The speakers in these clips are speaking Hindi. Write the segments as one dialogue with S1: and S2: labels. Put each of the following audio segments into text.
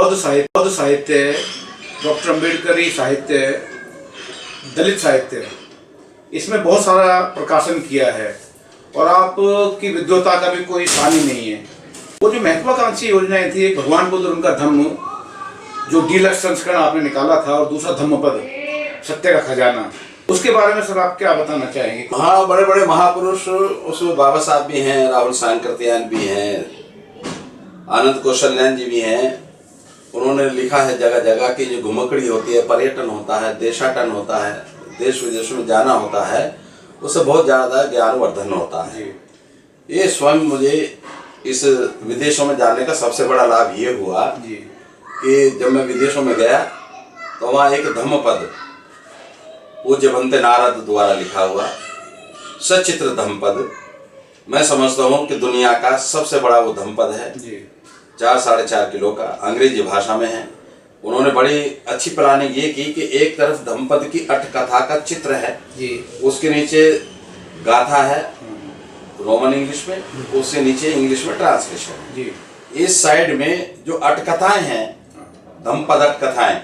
S1: बौद्ध साहित्य, डॉक्टर अम्बेडकरी साहित्य, दलित साहित्य, इसमें बहुत सारा प्रकाशन किया है और आपकी विद्वता का भी कोई पानी नहीं है। वो जो महत्वाकांक्षी योजनाएं थी, एक भगवान बुद्ध और उनका धम्म, जो डीलक्स संस्करण आपने निकाला था, और दूसरा धम्मपद सत्य का खजाना, उसके बारे में सर आप क्या बताना चाहेंगे?
S2: हाँ, बड़े बड़े महापुरुष उसमें बाबा साहब भी हैं, राहुल सांकृत्यायन भी हैं, आनंद कौशल्यान जी भी हैं। उन्होंने लिखा है जगह जगह की जो घुमकड़ी होती है, पर्यटन होता है, देशाटन होता है, देश विदेश में जाना होता है, उससे बहुत ज़्यादा ज्ञानवर्धन होता है। ये स्वयं मुझे इस विदेशों में जाने का सबसे बड़ा लाभ ये हुआ कि जब मैं विदेशों में गया तो वहाँ एक धम्मपद पूज्य भंते नारद द्वारा लिखा हुआ सचित्र धम्मपद, मैं समझता हूँ कि दुनिया का सबसे बड़ा वो धम्मपद है। 4-4.5 किलो का, अंग्रेजी भाषा में है। उन्होंने बड़ी अच्छी प्लानिंग ये की कि एक तरफ धम्मपद की अटकथा का चित्र है, उसके नीचे गाथा है रोमन इंग्लिश में, उससे नीचे इंग्लिश में ट्रांसलेशन। इस साइड में जो अटकथाएं हैं, धम्मपद अटकथाएं,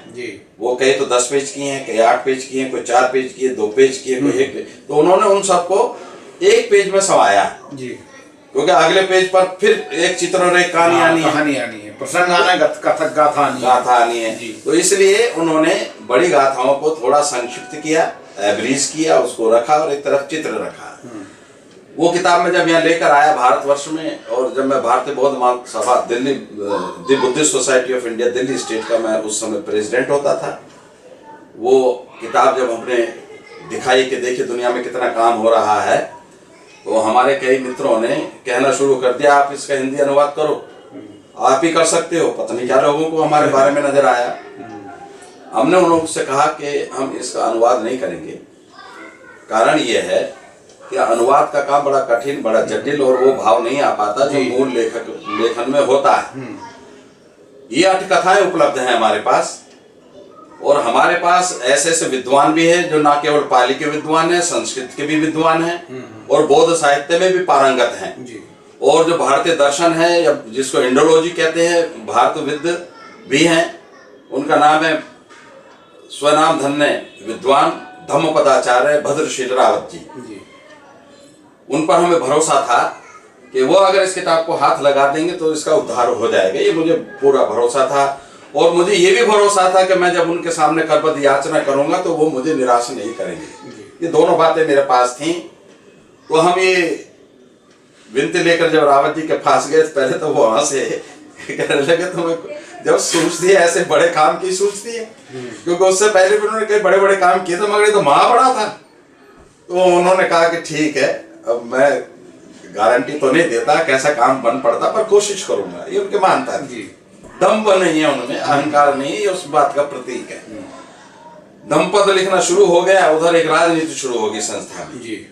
S2: वो कहीं तो 10 पेज की हैं, कहीं 8 पेज की हैं, कोई 4 पेज की है, 2 पेज की है, कोई 1 पेज। तो उन्होंने उन सबको एक पेज में समाया, क्योंकि अगले पेज पर फिर एक चित्र और एक कहानी आनी है,
S1: प्रसंग आना है, कथक गाथा
S2: आनी है। तो इसलिए उन्होंने बड़ी गाथाओं को थोड़ा संक्षिप्त किया, एब्रीज किया, उसको रखा और एक तरफ चित्र रखा। वो किताब में जब यहाँ लेकर आया भारतवर्ष में, और जब मैं Bharatiya Bauddha Mahasabha Delhi, the Buddhist Society of India Delhi state का मैं उस समय प्रेसिडेंट होता था, वो किताब जब हमने दिखाई कि देखिए दुनिया में कितना काम हो रहा है, तो हमारे कई मित्रों ने कहना शुरू कर दिया, आप इसका हिंदी अनुवाद करो, आप ही कर सकते हो। पता नहीं क्या लोगों को हमारे बारे में नजर आया। हमने उन लोगों से कहा कि हम इसका अनुवाद नहीं करेंगे। कारण ये है कि अनुवाद का काम बड़ा कठिन, बड़ा जटिल, और वो भाव नहीं आ पाता जो मूल लेखन में होता है। ये अटकथाएं उपलब्ध हैं हमारे पास, और हमारे पास ऐसे ऐसे विद्वान भी हैं जो ना केवल पाली के विद्वान हैं, संस्कृत के भी विद्वान हैं, और बौद्ध साहित्य में भी पारंगत हैं। और जो भारतीय दर्शन है, या जिसको इंडोलॉजी कहते हैं, भारतविद भी हैं। उनका नाम है स्वनाम धन्य विद्वान धम्मपदाचार्य भद्रशील रावत जी। उन पर हमें भरोसा था कि वो अगर इस किताब को हाथ लगा देंगे तो इसका उद्धार हो जाएगा। ये मुझे पूरा भरोसा था, और मुझे ये भी भरोसा था कि मैं जब उनके सामने करपद याचना करूंगा तो वो मुझे निराश नहीं करेंगे। ये दोनों बातें मेरे पास थीं। तो हम ये विनती लेकर जब रावत जी के पास गए, पहले तो वो वहां से कहने लगे तुम्हें जब सूझती है ऐसे बड़े काम की सूझती है, क्योंकि उससे पहले भी उन्होंने कई बड़े बड़े काम किए थे, मगर ये तो महा बड़ा था। तो उन्होंने कहा कि ठीक है, अब मैं गारंटी तो नहीं देता कैसा काम बन पड़ता, पर कोशिश करूंगा। ये उनके मानता है, दम्भ नहीं है उनमें, अहंकार नहीं है, ये उस बात का प्रतीक है। धम्मपद लिखना शुरू हो गया, उधर एक राजनीति शुरू होगी संस्था में।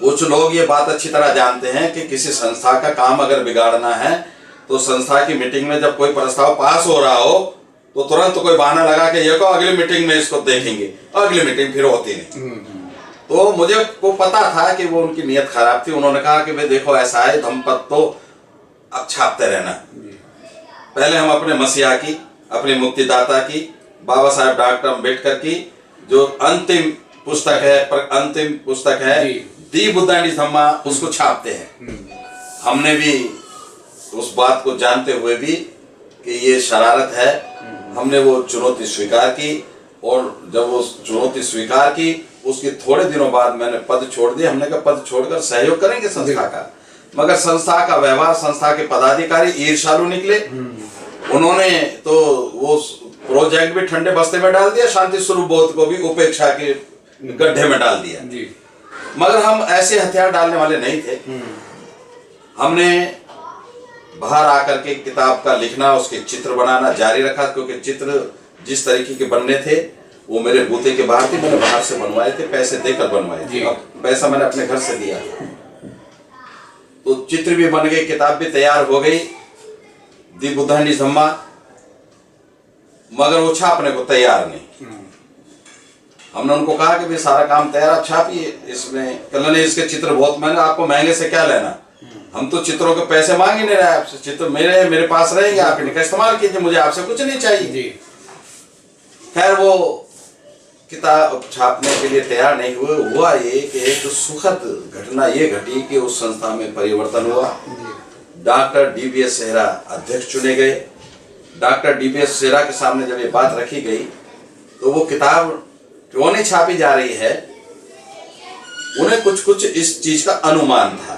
S2: कुछ लोग ये बात अच्छी तरह जानते हैं कि किसी संस्था का काम अगर बिगाड़ना है तो संस्था की मीटिंग में जब कोई प्रस्ताव पास हो रहा हो तो तुरंत कोई बहाना लगा के ये को अगली मीटिंग में इसको देखेंगे, अगली मीटिंग फिर होती नहीं। तो मुझे वो पता था कि वो उनकी नीयत खराब थी। उन्होंने कहा कि भाई देखो ऐसा है, धम्मपद तो अब छापते रहना, पहले हम अपने मसीहा की, अपने मुक्तिदाता की, बाबा साहेब डॉक्टर अम्बेडकर की जो अंतिम पुस्तक है दी बुद्ध एंड धम्मा, उसको छापते हैं। हमने भी उस बात को जानते हुए भी कि ये शरारत है, हमने वो चुनौती स्वीकार की, और जब वो चुनौती स्वीकार की उसके थोड़े दिनों बाद मैंने पद छोड़ दिया। हमने कहा पद छोड़कर सहयोग करेंगे संस्था का, मगर संस्था का व्यवहार, संस्था के पदाधिकारी ईर्ष्यालु निकले। उन्होंने तो वो प्रोजेक्ट भी ठंडे बस्ते में डाल दिया, शांति स्वरूप बौद्ध को भी उपेक्षा के गड्ढे में डाल दिया। मगर हम ऐसे हथियार डालने वाले नहीं थे। हमने बाहर आकर के किताब का लिखना, उसके चित्र बनाना जारी रखा, क्योंकि चित्र जिस तरीके के बनने थे वो मेरे बूते के बाहर थे, मैंने बाहर से बनवाए थे, पैसे देकर बनवाए थे। अब पैसा मैंने अपने घर से दिया, तो चित्र भी बन गए, किताब भी तैयार हो गई, दी बुद्ध एंड धम्मा, मगर वो छापने को तैयार नहीं। हमने उनको कहा कि भाई सारा काम तैयार, आप छापिए इसमें। कहने इसके चित्र बहुत महंगे, आपको महंगे से क्या लेना, हम तो चित्रों के पैसे मांग ही नहीं रहे आपसे, चित्र मेरे पास रहेंगे, आप इनका इस्तेमाल कीजिए, मुझे आपसे कुछ नहीं चाहिए
S1: जी।
S2: खैर वो किताब छापने के लिए तैयार नहीं हुए। हुआ ये कि एक सुखद घटना ये घटी कि उस संस्था में परिवर्तन हुआ। डॉक्टर डीबीएस सेहरा अध्यक्ष चुने गए। डॉक्टर डीबीएस सेहरा के सामने जब ये बात रखी गई तो वो किताब क्यों नहीं छापी जा रही है, उन्हें कुछ इस चीज का अनुमान था।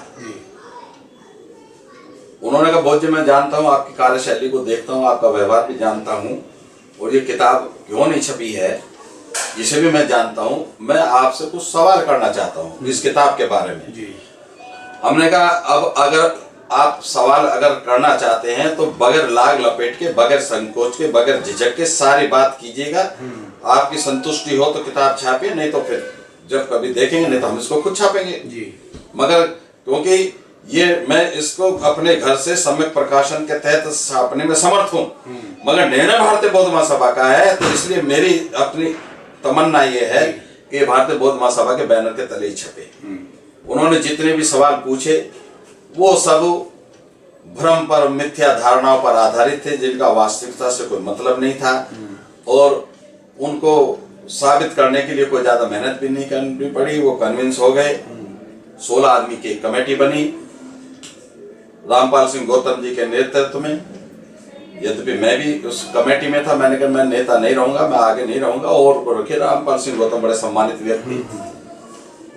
S2: उन्होंने कहा बहुत जी मैं जानता हूँ, आपकी कार्यशैली को देखता हूँ, आपका व्यवहार भी जानता हूँ, और ये किताब क्यों नहीं छपी है इसे भी मैं जानता हूँ। मैं आपसे कुछ सवाल करना चाहता हूँ इस किताब के बारे में।
S1: जी।
S2: हमने कहा अब अगर आप सवाल अगर करना चाहते हैं तो बगैर लाग लपेट के, बगैर संकोच के, बगैर झिझक के सारी बात कीजिएगा। आपकी संतुष्टि हो तो किताब छापिए, नहीं तो फिर जब कभी देखेंगे, नहीं तो हम इसको खुद छापेंगे।
S1: जी।
S2: मगर क्योंकि ये मैं इसको अपने घर से सम्यक प्रकाशन के तहत छापने में समर्थ हूँ, मगर निर्णय भारतीय बौद्ध महासभा का है, तो इसलिए मेरी अपनी तमन्ना ये है कि भारतीय बौद्ध महासभा के बैनर के तले ही छपे। उन्होंने जितने भी सवाल पूछे वो सब भ्रम पर, मिथ्या धारणाओं पर आधारित थे, जिनका वास्तविकता से कोई मतलब नहीं था, और उनको साबित करने के लिए कोई ज्यादा मेहनत भी नहीं करनी पड़ी। वो कन्विंस हो गए। 16 आदमी की एक कमेटी बनी रामपाल सिंह गौतम जी के नेतृत्व में। यद्यपि मैं भी उस कमेटी में था, मैंने कहा मैं नेता नहीं रहूंगा, मैं आगे नहीं रहूंगा, और रखे रामपाल सिंह गौतम बड़े सम्मानित व्यक्ति,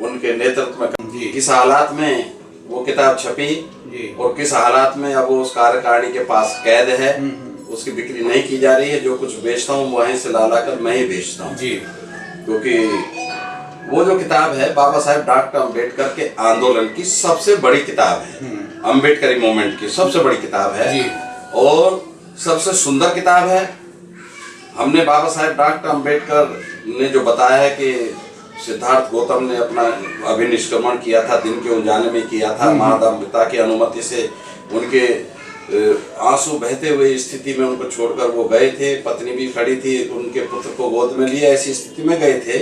S2: उनके नेतृत्व में किस हालात में वो किताब छपी और किस हालात में अब वो उस कार्यकारिणी के पास कैद है, उसकी बिक्री नहीं की जा रही है। जो कुछ बेचता हूँ वहीं से ला कर मैं ही बेचता हूँ, क्योंकि वो जो किताब है बाबा साहेब डॉक्टर अम्बेडकर के आंदोलन की सबसे बड़ी किताब है, अम्बेडकरी मूवमेंट की सबसे बड़ी किताब है और सबसे सुंदर किताब है। हमने बाबा साहेब डॉक्टर अम्बेडकर ने जो बताया है कि सिद्धार्थ गौतम ने अपना अभिनिष्क्रमण किया था, दिन के उजाले में किया था, माता पिता की अनुमति से उनके आंसू बहते हुए स्थिति में उनको छोड़कर वो गए थे, पत्नी भी खड़ी थी, उनके पुत्र को गोद में लिया, ऐसी स्थिति में गए थे।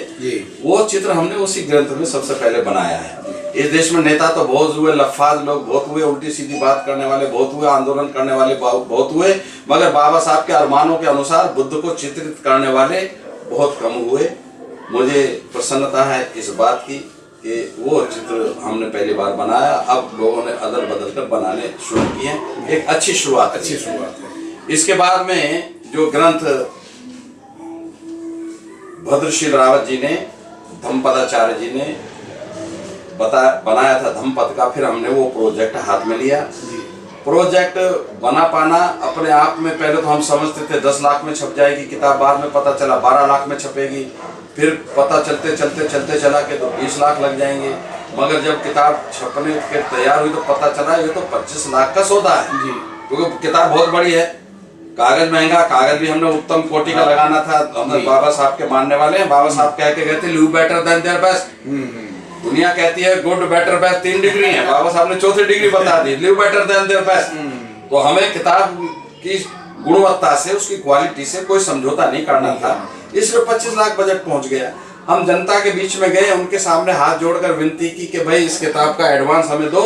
S2: वो चित्र हमने उसी ग्रंथ में सबसे पहले बनाया है। इस देश में नेता तो बहुत हुए, लफाज लोग बहुत हुए, उल्टी सीधी बात करने वाले बहुत हुए, आंदोलन करने वाले बहुत हुए, मगर बाबा साहब के अरमानों के अनुसार बुद्ध को चित्रित करने वाले बहुत कम हुए। मुझे प्रसन्नता है इस बात की कि वो चित्र हमने पहली बार बनाया, अब लोगों ने अदल बदल कर बनाने शुरू किए। एक अच्छी शुरुआत
S1: है।
S2: इसके बाद में जो ग्रंथ भद्रशील रावत जी ने, धम्मपदाचार्य जी ने बनाया था धम्मपद का, फिर हमने वो प्रोजेक्ट हाथ में लिया। प्रोजेक्ट बना पाना अपने आप में, पहले तो हम समझते थे 10 लाख में छप जाएगी किताब, बाद में पता चला 12 लाख में छपेगी, फिर पता चलते चला कि तो 20 लाख लग जाएंगे, मगर जब किताब छपने के तैयार हुई तो पता चला ये तो 25 लाख का सौदा है, क्योंकि किताब बहुत बड़ी है, कागज महंगा, कागज भी हमने उत्तम कोटि का लगाना था। हम बाबा साहब के मानने वाले हैं, बाबा साहब कह के गए थे live better than their best. दुनिया कहती है गुड बेटर बेस्ट 3 डिग्री है, बाबा साहब ने 4थी डिग्री बता दी, live better than their best. तो हमें किताब की गुणवत्ता से, उसकी क्वालिटी से कोई समझौता नहीं करना था, इसलिए 25 लाख बजट पहुंच गया। हम जनता के बीच में गए, उनके सामने हाथ जोड़कर विनती की कि भाई इस किताब का एडवांस हमें दो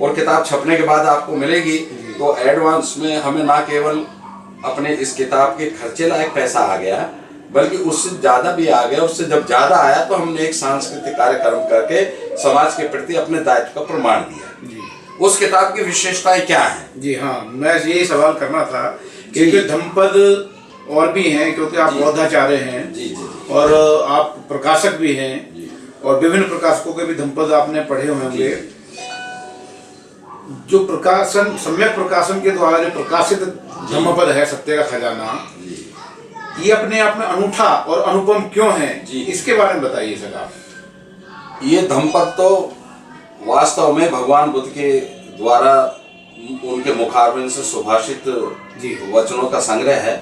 S2: और किताब छपने के बाद आपको मिलेगी। तो एडवांस में हमें ना केवल अपने इस किताब के खर्चे लायक पैसा आ गया, बल्कि उससे ज्यादा भी आ गया। उससे जब ज्यादा आया तो हमने एक सांस्कृतिक कार्यक्रम करके समाज के प्रति अपने दायित्व का प्रमाण दिया। उस किताब की विशेषताएं क्या है?
S1: जी हाँ, मैं यही सवाल करना था कि धम्मपद और भी हैं, क्योंकि आप बौद्धाचार्य हैं और आप प्रकाशक भी हैं और विभिन्न प्रकाशकों के भी धम्मपद आपने पढ़े हुए होंगे। जो प्रकाशन, सम्यक प्रकाशन के द्वारा जो प्रकाशित धम्मपद है सत्य का खजाना, ये अपने आप में अनूठा और अनुपम क्यों है, इसके बारे में बताइए सर आप।
S2: ये धम्मपद तो वास्तव में भगवान बुद्ध के द्वारा उनके मुखारबिंद से सुभाषित वचनों का संग्रह है,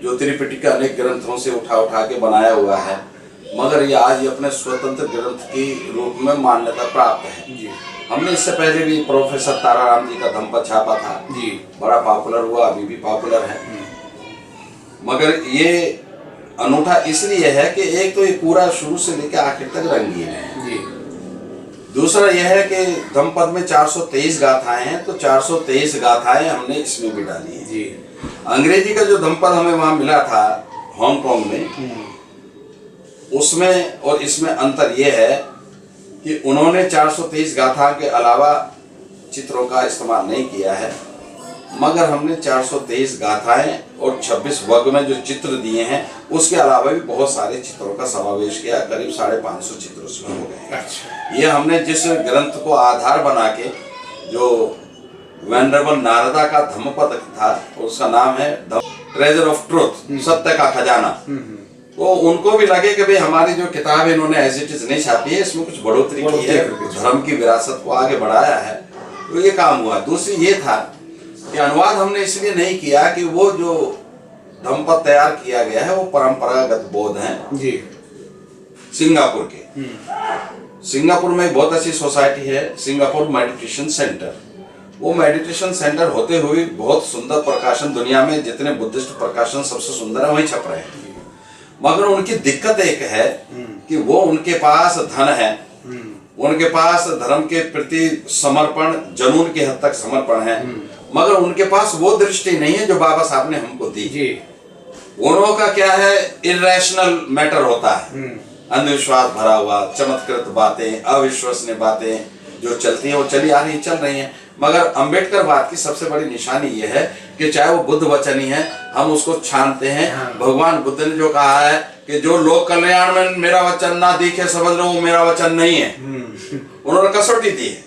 S2: जो त्रिपिटक के अनेक ग्रंथों से उठा के बनाया हुआ है, मगर ये आज अपने स्वतंत्र ग्रंथ की रूप में मान्यता प्राप्त है। हमने इससे पहले भी प्रोफेसर ताराराम जी का धम्मपद छापा था, बड़ा पॉपुलर हुआ, अभी भी पॉपुलर है। मगर ये अनूठा इसलिए है कि एक तो ये पूरा शुरू से लेकर आखिर तक रंगीन है, दूसरा यह है कि धम्मपद में 423 गाथाएं हैं, तो 423 गाथाएं हमने इसमें भी डाली हैं
S1: जी।
S2: अंग्रेजी का जो धम्मपद हमें वहां मिला था हांगकांग में, उसमें और इसमें अंतर यह है कि उन्होंने 423 गाथा के अलावा चित्रों का इस्तेमाल नहीं किया है, मगर हमने 423 गाथाएं और 26 वर्ग में जो चित्र दिए हैं उसके अलावा भी बहुत सारे चित्रों का समावेश किया, करीब 550 चित्र उसमें हो गए हैं।
S1: अच्छा।
S2: ये हमने जिस ग्रंथ को आधार बना के, जो वेनरेबल नारदा का धम्मपद था, उसका नाम है ट्रेजर ऑफ ट्रूथ, सत्य का खजाना, तो उनको भी लगे कि भाई हमारी जो किताब इन्होंने एज इट इज नहीं छापी है, इसमें कुछ बढ़ोतरी की है, धर्म की विरासत को आगे बढ़ाया है, तो ये काम हुआ। दूसरी ये था कि अनुवाद हमने इसलिए नहीं किया कि वो जो धम्मपद तैयार किया गया है वो परंपरागत बौद्ध हैं
S1: जी।
S2: सिंगापुर के। सिंगापुर में बहुत अच्छी सोसाइटी है, सिंगापुर मेडिटेशन सेंटर। वो मेडिटेशन सेंटर होते हुए बहुत सुंदर प्रकाशन, दुनिया में जितने बुद्धिस्ट प्रकाशन सबसे सुंदर है वही छप रहे हैं, मगर उनकी दिक्कत एक है कि वो उनके पास धन है, उनके पास धर्म के प्रति समर्पण, जुनून की हद तक समर्पण है, मगर उनके पास वो दृष्टि नहीं है जो बाबा साहब ने हमको दी जी। उन्हों का क्या है, इरेशनल मैटर होता है, अंधविश्वास भरा हुआ, चमत्कृत बातें, अविश्वसनीय बातें जो चलती हैं वो चली आ रही, चल रही हैं। मगर अंबेडकर बात की सबसे बड़ी निशानी ये है कि चाहे वो बुद्ध वचन ही है, हम उसको छानते हैं। भगवान बुद्ध ने जो कहा है कि जो लोक कल्याण में मेरा वचन ना दिखे समझ लो वो मेरा वचन नहीं है, उन्होंने कसौटी दी है।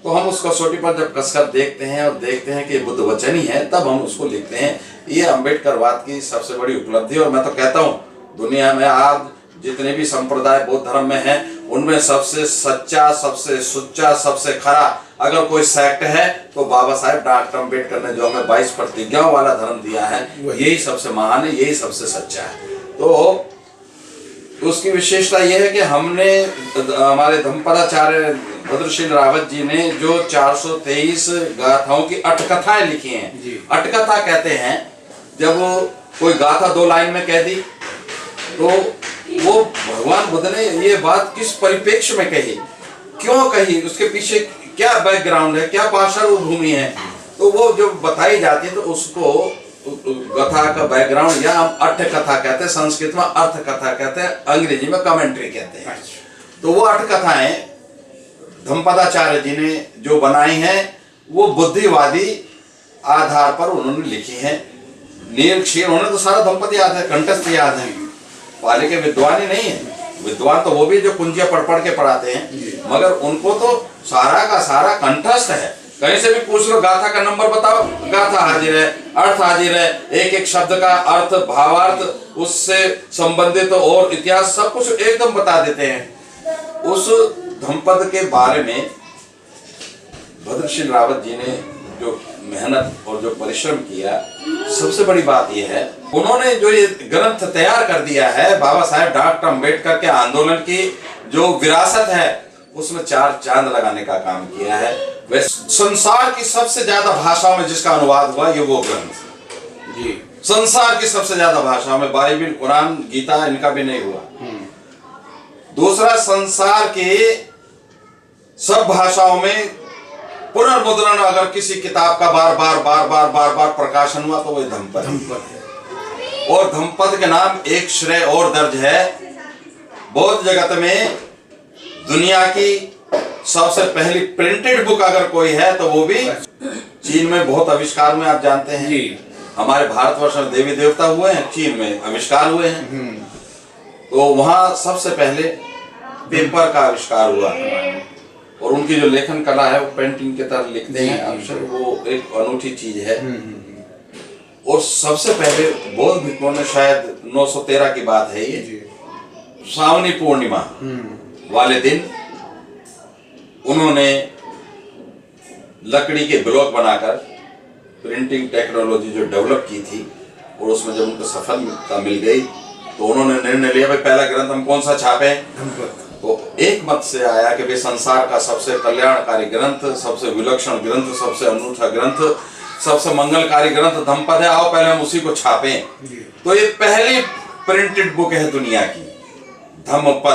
S2: तो हम उस कसौटी पर जब कसकर देखते हैं और देखते हैं कि बुद्ध वचन ही है, तब हम उसको लिखते हैं। ये अंबेडकरवाद की सबसे बड़ी उपलब्धि। और मैं तो कहता हूँ दुनिया में आज जितने भी संप्रदाय बौद्ध धर्म में हैं, उनमें सबसे सच्चा, सबसे सुच्चा, सबसे खरा अगर कोई सेक्ट है तो बाबा साहेब डॉक्टर अम्बेडकर ने जो हमें 22 प्रतिज्ञाओं वाला धर्म दिया है, यही सबसे महान है, यही सबसे सच्चा है। तो उसकी विशेषता यह है कि हमने, हमारे धम्मपदाचार्य भद्रशील रावत जी ने जो 423 गाथाओं की अटकथाएं लिखी हैं। अटकथा कहते हैं जब कोई गाथा 2 लाइन में कह दी, तो वो भगवान बुद्ध ने ये बात किस परिप्रेक्ष्य में कही, क्यों कही, उसके पीछे क्या बैकग्राउंड है, क्या पार्श्वभूमि है, तो वो जो बताई जाती है तो उसको कथा का बैकग्राउंड या हम अट्ठ कथा कहते हैं, संस्कृत में अर्थ कथा कहते हैं, अंग्रेजी में कमेंट्री कहते हैं। तो वो अट्ठ कथाएं धम्मपदाचार्य जी ने जो बनाई हैं वो बुद्धिवादी आधार पर उन्होंने लिखी हैं। नील क्षीर, उन्होंने तो सारा धम्मपद याद है, कंठस्थ याद है, पाले के विद्वान ही नहीं है। विद्वान तो वो भी जो कुंजियां पढ़ पढ़ के पढ़ाते हैं, मगर उनको तो सारा का सारा कंठस्थ है। कहीं से भी पूछ लो गाथा का नंबर बताओ, गाथा हाजिर है, अर्थ हाजिर है, एक एक शब्द का अर्थ, भावार्थ, उससे संबंधित और इतिहास सब कुछ एकदम बता देते हैं। उस धम्मपद के बारे में भद्रशील रावत जी ने जो मेहनत और जो परिश्रम किया, सबसे बड़ी बात यह है उन्होंने जो ये ग्रंथ तैयार कर दिया है, बाबा साहेब डॉक्टर अम्बेडकर के आंदोलन की जो विरासत है उसमें 4 चांद लगाने का काम किया है। वह संसार की सबसे ज्यादा भाषाओं में जिसका अनुवाद हुआ, ये वो ग्रंथ जी, संसार की सबसे ज्यादा भाषाओं में, बाइबिल, कुरान, गीता, इनका भी नहीं हुआ। दूसरा, संसार के सब भाषाओं में पुनर्मुद्रण अगर किसी किताब का बार बार प्रकाशन हुआ तो वही धम्मपद है। और धम्मपद के नाम एक श्रेय और दर्ज है, बौद्ध जगत में दुनिया की सबसे पहली प्रिंटेड बुक अगर कोई है तो वो भी चीन में बहुत आविष्कार में, आप जानते हैं जी, हमारे भारतवर्ष में देवी देवता हुए हैं, चीन में आविष्कार हुए हैं। तो वहां सबसे पहले पेपर का आविष्कार हुआ और उनकी जो लेखन कला है वो पेंटिंग की तरह लिखते हैं अक्षर, वो एक अनूठी चीज है। और सबसे पहले बौद्ध भिक्षुओं ने, शायद 913 की बात है ये, सावनी पूर्णिमा वाले दिन उन्होंने लकड़ी के ब्लॉक बनाकर प्रिंटिंग टेक्नोलॉजी जो डेवलप की थी, और उसमें जब उनको सफलता मिल गई तो उन्होंने निर्णय लिया भाई पहला ग्रंथ हम कौन सा छापे। तो एक मत से आया कि भाई संसार का सबसे कल्याणकारी ग्रंथ, सबसे विलक्षण ग्रंथ, सबसे अनूठा ग्रंथ, सबसे मंगलकारी ग्रंथ धम्मपद है, आओ पहले हम उसी को छापें। तो ये पहली प्रिंटेड बुक है दुनिया की, धम्मपद।